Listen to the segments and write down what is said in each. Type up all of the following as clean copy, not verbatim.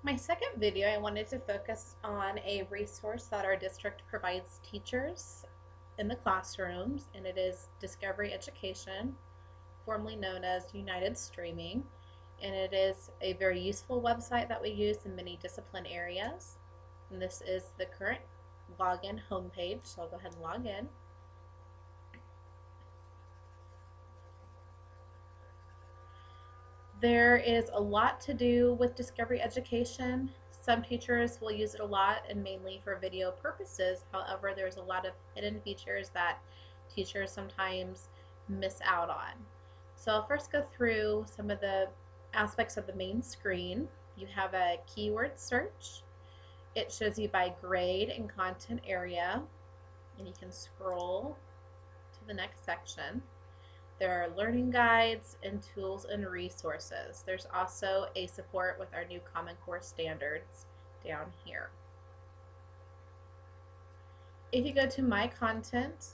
My second video, I wanted to focus on a resource that our district provides teachers in the classrooms, and it is Discovery Education, formerly known as United Streaming, and it is a very useful website that we use in many discipline areas. And this is the current login homepage, so I'll go ahead and log in. There is a lot to do with Discovery Education. Some teachers will use it a lot and mainly for video purposes. However, there's a lot of hidden features that teachers sometimes miss out on. So I'll first go through some of the aspects of the main screen. You have a keyword search. It shows you by grade and content area, and you can scroll to the next section. There are learning guides and tools and resources. There's also a support with our new Common Core standards down here. If you go to My Content,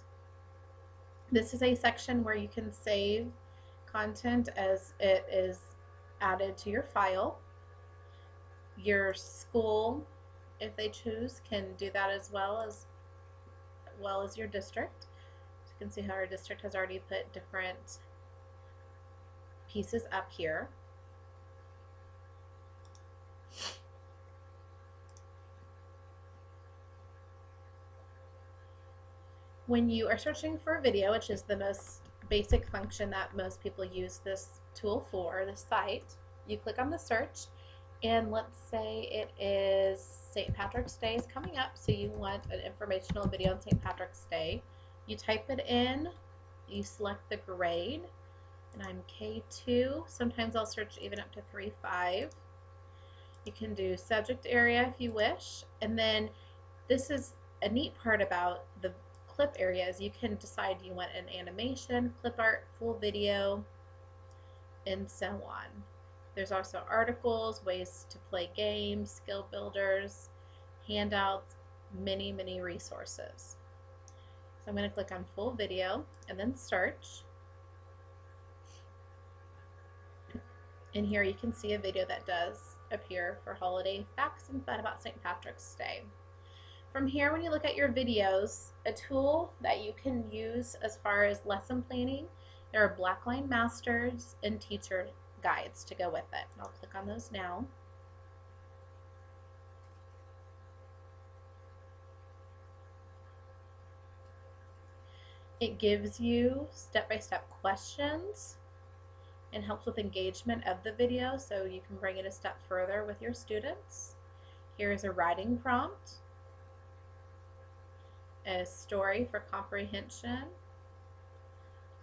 this is a section where you can save content as it is added to your file. Your school, if they choose, can do that as well as your district. You can see how our district has already put different pieces up here. When you are searching for a video, which is the most basic function that most people use this tool for, the site, you click on the search, and let's say it is St. Patrick's Day is coming up, so you want an informational video on St. Patrick's Day. You type it in, you select the grade, and I'm K2. Sometimes I'll search even up to 3.5. You can do subject area if you wish, and then this is a neat part about the clip areas. You can decide you want an animation, clip art, full video, and so on. There's also articles, ways to play games, skill builders, handouts, many resources. So I'm going to click on full video and then search. And here you can see a video that does appear for holiday facts and fun about St. Patrick's Day. From here, when you look at your videos, a tool that you can use as far as lesson planning, there are Blackline Masters and teacher guides to go with it. I'll click on those now. It gives you step-by-step questions and helps with engagement of the video, so you can bring it a step further with your students. Here's a writing prompt, a story for comprehension,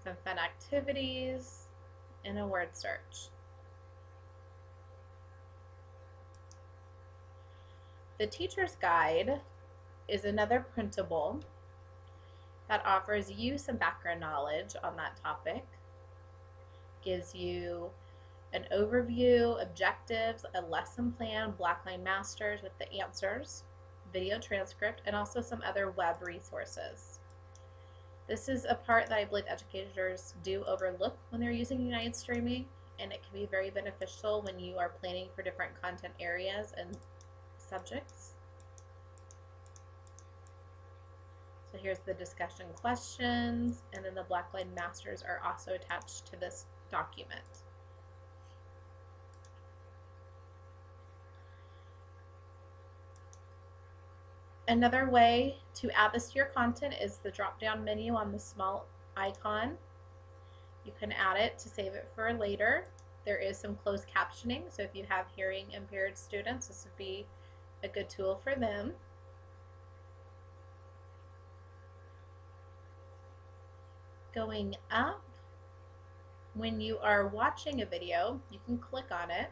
some fun activities, and a word search. The teacher's guide is another printable that offers you some background knowledge on that topic, gives you an overview, objectives, a lesson plan, Blackline Masters with the answers, video transcript, and also some other web resources. This is a part that I believe educators do overlook when they're using United Streaming, and it can be very beneficial when you are planning for different content areas and subjects. So here's the discussion questions, and then the Blackline Masters are also attached to this document. Another way to add this to your content is the drop-down menu on the small icon. You can add it to save it for later. There is some closed captioning, so if you have hearing impaired students, this would be a good tool for them. Going up, when you are watching a video, you can click on it.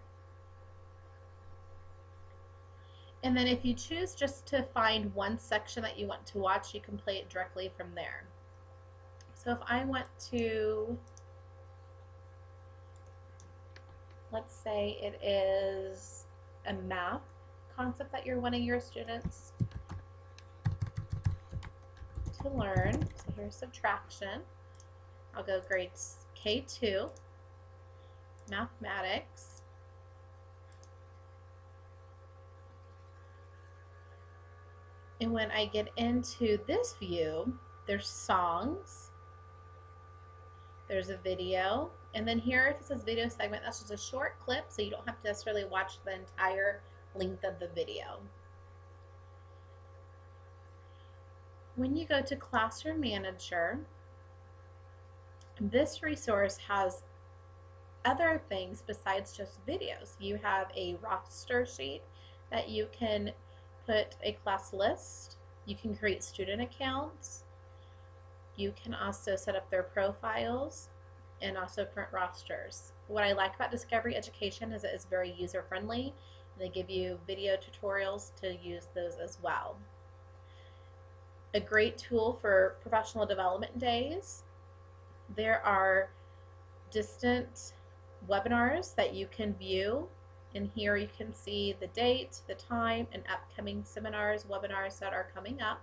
And then if you choose just to find one section that you want to watch, you can play it directly from there. So if I want to, let's say it is a math concept that you're wanting your students to learn. So here's subtraction. I'll go grades K2, mathematics. And when I get into this view, there's songs, there's a video, and then here it says video segment. That's just a short clip, so you don't have to necessarily watch the entire length of the video. When you go to Classroom Manager, this resource has other things besides just videos. You have a roster sheet that you can put a class list. You can create student accounts. You can also set up their profiles and also print rosters. What I like about Discovery Education is it is very user-friendly. They give you video tutorials to use those as well. A great tool for professional development days. There are distant webinars that you can view, and here you can see the date, the time, and upcoming seminars, webinars that are coming up.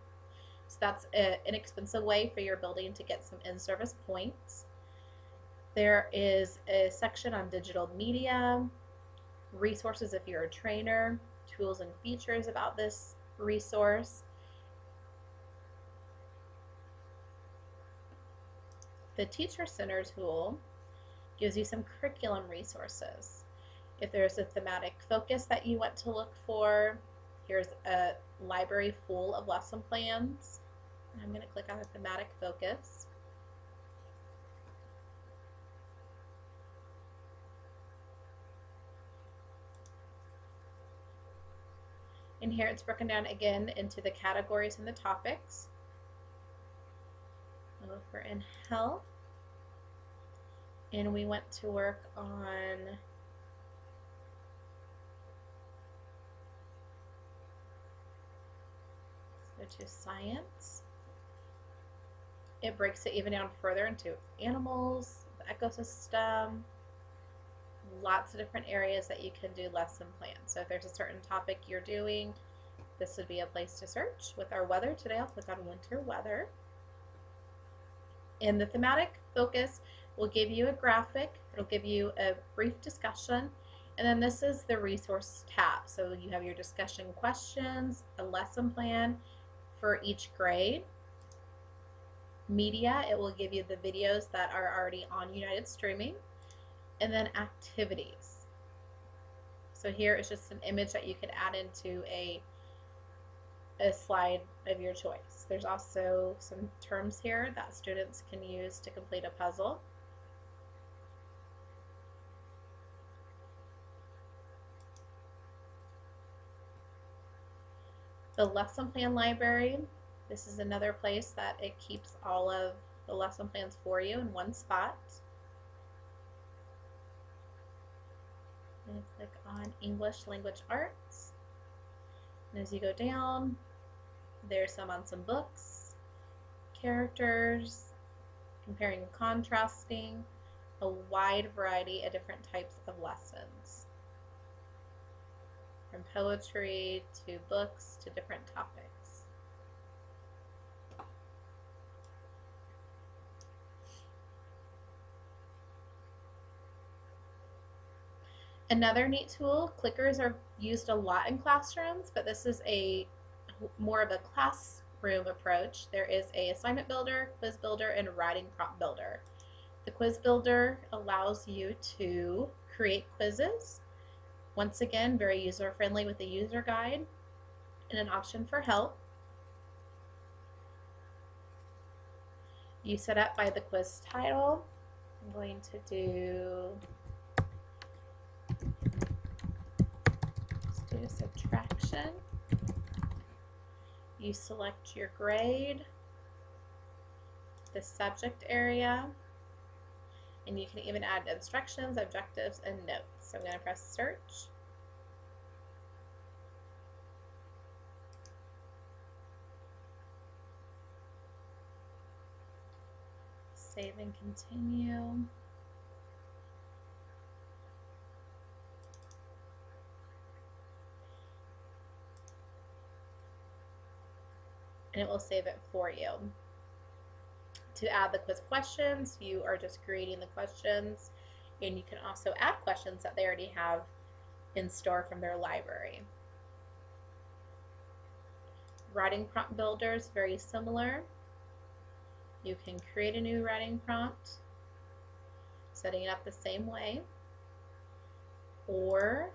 So that's an inexpensive way for your building to get some in-service points. There is a section on digital media, resources if you're a trainer, tools and features about this resource. The Teacher Center tool gives you some curriculum resources. If there's a thematic focus that you want to look for, here's a library full of lesson plans. I'm going to click on the thematic focus. And here it's broken down again into the categories and the topics. Over in health, and we went to work on to science. It breaks it even down further into animals, the ecosystem, lots of different areas that you can do lesson plans. So if there's a certain topic you're doing, this would be a place to search. With our weather today, I'll click on winter weather. And the thematic focus will give you a graphic, it'll give you a brief discussion, and then this is the resource tab. So you have your discussion questions, a lesson plan for each grade. Media, it will give you the videos that are already on United Streaming, and then activities. So here is just an image that you could add into a slide of your choice. There's also some terms here that students can use to complete a puzzle. The lesson plan library, this is another place that it keeps all of the lesson plans for you in one spot. I'm going to click on English Language Arts. And as you go down, there's some on some books, characters, comparing and contrasting, a wide variety of different types of lessons, from poetry to books to different topics. Another neat tool, clickers are used a lot in classrooms, but this is a more of a classroom approach. There is a assignment builder, quiz builder, and writing prompt builder. The quiz builder allows you to create quizzes. Once again, very user friendly with a user guide and an option for help. You set up by the quiz title. I'm going to do subtraction. You select your grade, the subject area, and you can even add instructions, objectives, and notes. So I'm going to press search. Save and continue. And it will save it for you. To add the quiz questions, you are just creating the questions, and you can also add questions that they already have in store from their library. Writing prompt builder is very similar. You can create a new writing prompt, setting it up the same way. Or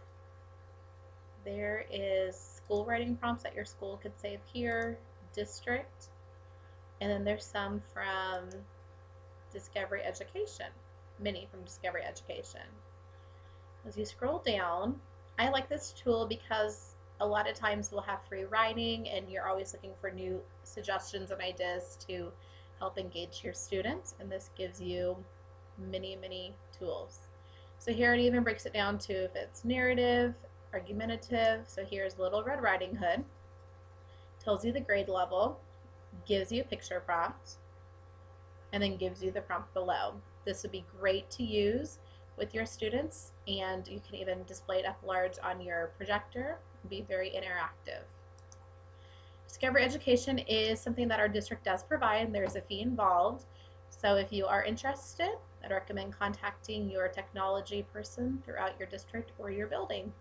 there is school writing prompts that your school could save here, district, and then there's some from Discovery Education, many from Discovery Education. As you scroll down, I like this tool because a lot of times we'll have free writing and you're always looking for new suggestions and ideas to help engage your students, and this gives you many tools. So here it even breaks it down to if it's narrative, argumentative. So here's Little Red Riding Hood, tells you the grade level, gives you a picture prompt, and then gives you the prompt below. This would be great to use with your students, and you can even display it up large on your projector and be very interactive. Discovery Education is something that our district does provide, and there's a fee involved. So if you are interested, I'd recommend contacting your technology person throughout your district or your building.